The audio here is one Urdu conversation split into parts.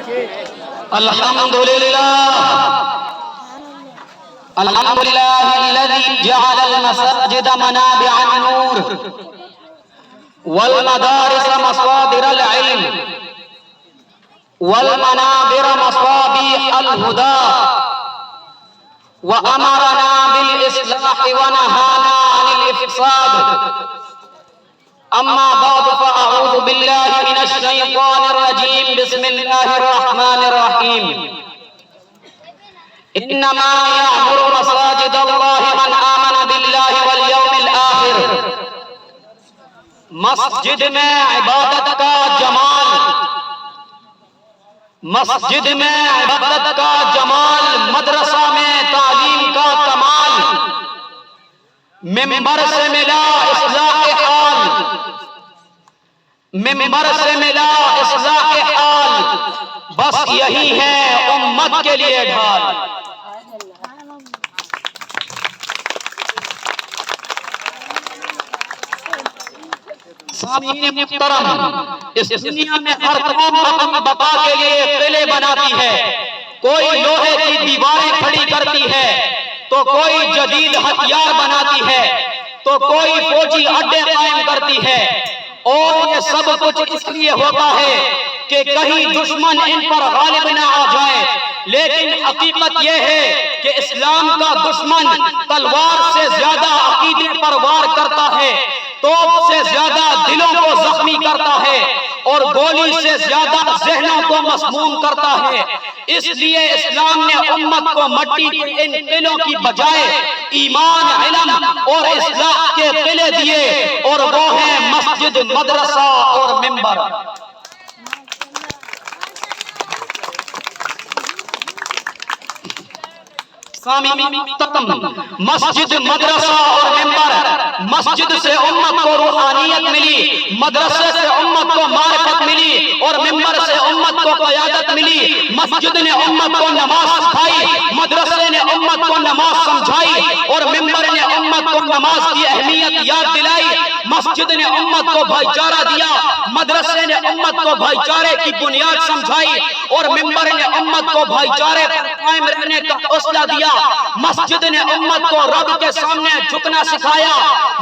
الحمد لله الذي جعل المساجد منابع النور والمدارس مصادر العلم والمنابر مصابيح الهدى وأمرنا بالإصلاح ونهانا عن الإفساد. أما بعد فأعوذ بالله من الشيطان الرجيم. بسم الله الرحمن الرحيم. إنما يعمر مساجد الله من آمن بالله واليوم الآخر. مسجد میں عبادت کا جمال، مسجد میں عبادت کا جمال، مدرسہ میں تعلیم کا کمال، ممبر سے ملا اصلاح حال، ممبر سے ملا اصلاح حال، بس یہی ہے امت کے لیے ڈھال. سامعین محترم، اس دنیا میں ہر قوم اپنی بقا کے لیے قلعے بناتی ہے. کوئی لوہے کی دیواریں کھڑی کرتی ہے، تو کوئی جدید ہتھیار بناتی ہے، تو کوئی فوجی اڈے قائم کرتی ہے. اور یہ سب کچھ اس لیے ہوتا ہے کہ کہیں دشمن ان پر غالب نہ آ جائے. لیکن حقیقت یہ ہے کہ اسلام کا دشمن تلوار سے زیادہ عقیدے پر وار کرتا ہے، توپ سے زیادہ دلوں کو زخمی کرتا ہے، اور گولی سے زیادہ ذہنوں کو مسموم کرتا ہے. اس لیے اسلام نے امت کو مٹی کے ان قلعوں کی بجائے ایمان، علم اور اصلاح کے قلعے دیے، اور وہ ہیں مسجد، مدرسہ اور ممبر. مسجد، مدرسہ اور ممبر. مسجد سے امت کو روحانیت ملی، مدرسے سے امت کو معرفت ملی، اور ممبر سے امت کو قیادت ملی. مسجد نے امت کو نماز سکھائی، مدرسے نے امت کو نماز سمجھائی، اور ممبر نے امت کو نماز کی اہمیت یاد دلائی. مسجد نے امت کو بھائی چارہ دیا، مدرسے نے امت کو بھائی چارے کی بنیاد سمجھائی، اور ممبر نے امت کو بھائی چارے پر قائم رہنے کا حوصلہ دیا. مسجد نے امت کو رب کے سامنے جھکنا سکھایا،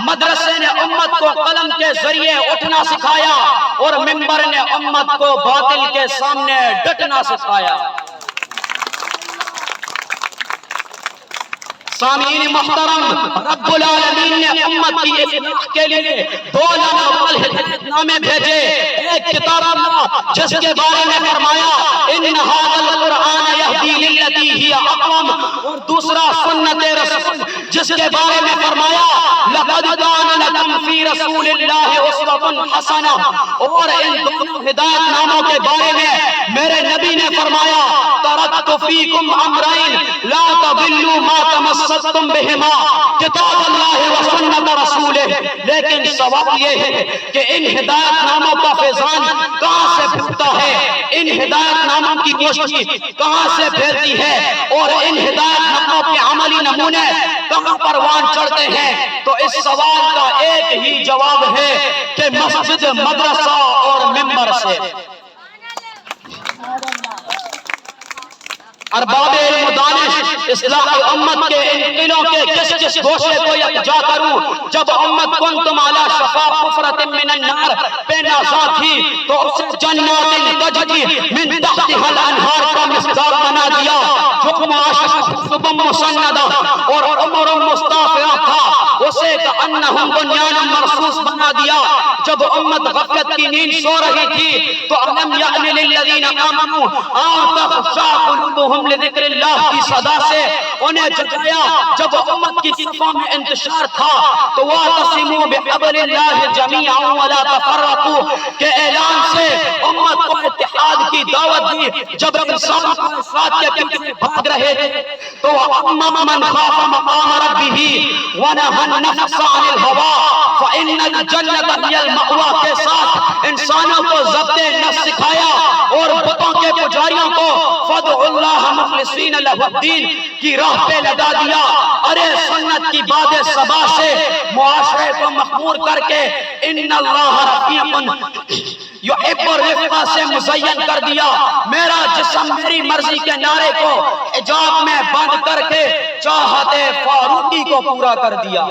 مدرسے نے امت کو قلم کے ذریعے اٹھنا سکھایا، اور ممبر نے امت کو باطل کے سامنے ڈٹنا سکھایا. سامعین محترم، رب العالمین نے امت کی اصلاح کے لیے 2 لامحال ہدایت نامے بھیجے. ایک کتاب اللہ جس کے بارے میں فرمایا ان ھذا القرآن یہدی للتی ہی اقوم، اور دوسرا سنت رسول جس کے بارے میں فرمایا لقد کان لکم فی رسول اللہ اسوۃ حسنہ. اور ان دونوں ہدایت ناموں کے بارے میں میرے نبی نے فرمایا ترکت فیکم امرین لا تضلوا ما تمسکتم بہما، کتاب اللہ و سنت رسولہ. لیکن سوال یہ ہے کہ ان ہدایت ناموں کا فیضان کہاں سے پھوٹتا ہے، ان ہدایت ناموں کی روشنی کہاں سے پھیلتی ہے، اور ان ہدایت ناموں کے عملی نمونے کہاں پروان چڑھتے ہیں. تو اس سوال کا ایک ہی جواب ہے کہ مسجد، مدرسہ اور ممبر سے. ارباب علم و دانش، اصلاح امت کے ان قلعوں کے کس کس گوشے کو یکجا کروں. جب امت کنتم علی شفا حفرۃ من النار پہ نازا تھی تو اسے جنات تجری من تحتها الانہار کا مصداق بنا دیا. حکم عاشق حب مسندہ اور عمر مستعفیہ تھا، اسے کأنہم بنیان مرصوص بنا دیا. جب امت غفلت کی نیند سو رہی تھی تو الم یأن للذین آمنوا ان تخشع قلوبہم لذکر اللہ کی صدا سے انہیں جگایا. جب امت کی صفوں میں انتشار تھا تو وَاعْتَصِمُوا بِحَبْلِ اللَّهِ جَمِيعًا وَلَا تَفَرَّقُوا کے اعلان سے امت کو اتحاد کی دعوت دی. جب انسان ساتھ کے پیچھے بھاگ رہے تھے تو اما من خاف مقام ربہ ونہى النفس عن الہوى فإن الجنة هي المأوى کے ساتھ انسانوں کو ضبط نفس سکھایا اور بتوں کے پجاریوں کو فادعوا اللہ مخلصین لہ الدین کی راہ پہ لگا دیا. ارے سنت کی باد صبا سے معاشرے کو مخمور کر کے ان اللہ رفیق یحب الرفق سے مزین کر دیا. میرا شم میری مرضی کے نعرے کو حجاب میں بند کر کے چاہت فاروقی کو پورا کر دیا۔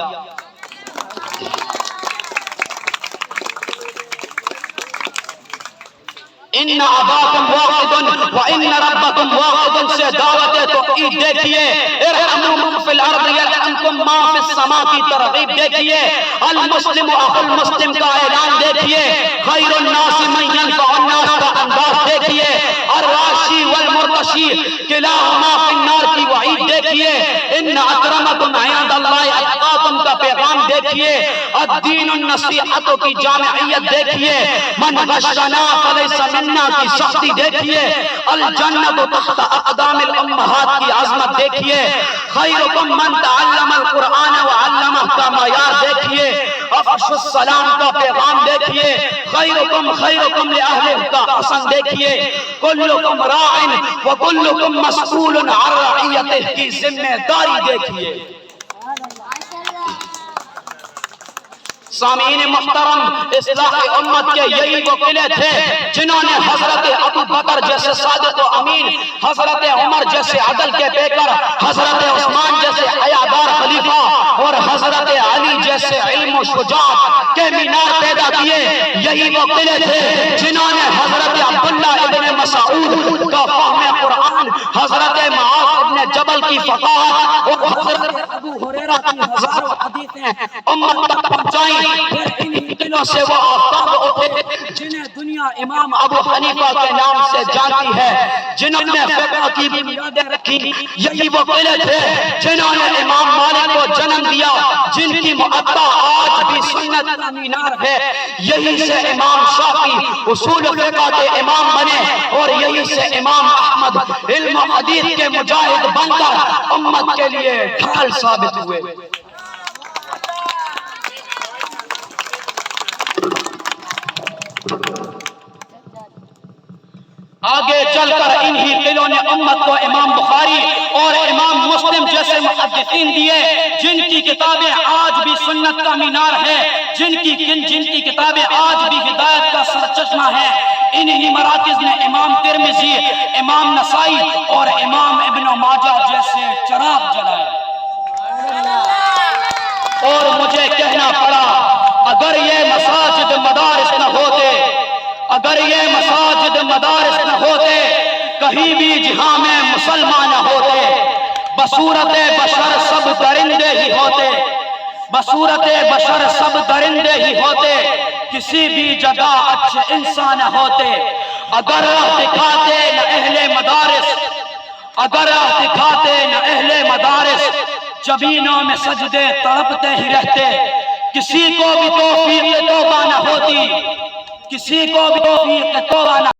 ان اباکم واحد وان ربکم واحد سے دعوت توحید دیکھیے، ارحموا من فی الارض یرحمکم من فی السماء کی ترغیب دیکھیے، المسلم اخو المسلم کا اعلان دیکھیے، خیر الناس من ینفع الناس کا انداز دیکھیے، الراشی والمرتشی کلاہما فی النار کی وعید دیکھیے، ان اکرمکم عند اللہ اتقاکم کا پیغام دیکھیے، الدین النصیحت کی جامعیت دیکھیے، من غشنا فلیس منا کی سختی دیکھیے، الجنت تحت اقدام الامہات کی عظمت دیکھیے، خیرکم من تعلم القرآن وعلمہ کا معیار دیکھیے، افشوا السلام کا پیغام دیکھیے، خیرکم خیرکم لأہلہ کا حسن دیکھیے، کلکم راع وکلکم مسئول عن رعیتہ کی ذمہ داری دیکھیے۔ سامعین محترم، اصلاح امت کے یہی وہ قلعے تھے جنہوں نے حضرت ابو بکر جیسے صادق و امین، حضرت عمر جیسے عدل کے پیکر، حضرت عثمان جیسے حیادار خلیفہ اور حضرت علی جیسے علم و شجاعت کے مینار پیدا کیے۔ یہی وہ قلعے تھے جنہوں نے حضرت عبداللہ ابن مسعود کا فہم قرآن، حضرت معاذ ابن جبل کی فقاہت اور حضرت ابو ہریرہ کی ہزاروں حدیثیں امت تک پہنچائیں۔ پھر انہی دلوں سے وہ آفتاب اٹھے جنہیں دنیا امام ابو حنیفہ کے نام سے جانتی ہے، جنہوں نے فقہ کی بنیادیں رکھی۔ یہی وہ قلعے تھے جنہوں نے امام مالک کو جنم دیا، جن کی معطا آج بھی سنت کا مینار ہے۔ یہی سے امام شافعی اصول فقہ کے امام بنے اور یہی سے امام احمد علم و حدیث کے مجاہد بن کر امت کے لیے ڈھال ثابت ہوئے۔ آگے چل کر انہی قلعوں نے امت کو امام بخاری اور امام مسلم جیسے محدثین دیے، جن کی کتابیں آج بھی سنت کا مینار ہے، جن کی کتابیں آج بھی ہدایت کا سرچشمہ ہے۔ انہی مراکز نے امام ترمذی، امام نسائی اور امام ابن ماجہ جیسے چراغ جلائے۔ اور مجھے کہنا پڑا، اگر یہ مساجد مدارس نہ ہوتے، اگر یہ مساجد مدارس نہ ہوتے، کہیں بھی جہاں میں مسلمان نہ ہوتے، بصورت بشر سب درندے ہی ہوتے، بصورت بشر سب درندے ہی ہوتے، کسی بھی جگہ اچھے انسان نہ ہوتے۔ اگر راہ دکھاتے نہ اہل مدارس، اگر راہ دکھاتے نہ اہل مدارس، جبینوں میں سجدے تڑپتے ہی رہتے، کسی کو بھی توفیق توبہ نہ ہوتی، کسی کو بھی توفیق توبہ نہ